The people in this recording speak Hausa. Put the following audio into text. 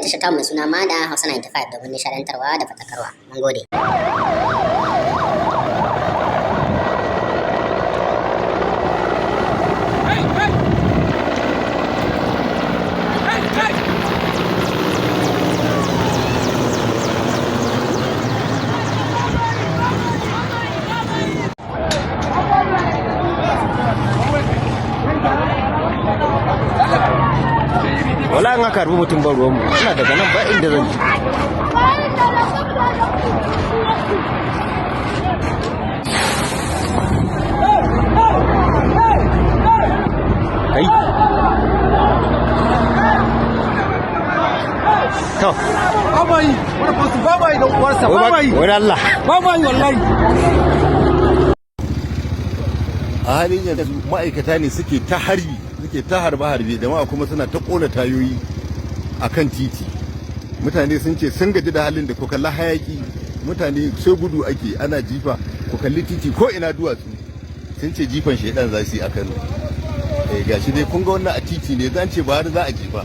tashar tamu mai suna Mada Hausa 95 domin nishadantarwa da fatakarwa. Mun gode. wala an aka harbi mutum ban ruwanmu ina daga nan ba inda zan ji kai to babai wani fasu babai da uwarsa babai wani Allah babai wallahi a halin yanzu ma'aikata ne suke ta harbi suke ta harbe jama'a kuma suna ta kona tayoyi a kan titi mutane sun ce sun gaji da halin da ku kalla hayaki mutane sai gudu ake ana jifa ku kalli titi ko ina duwatsu sun ce jifan shaidan za su yi a Kano gashi dai kun ga wannan a titi ne zan ce ba har za a jifa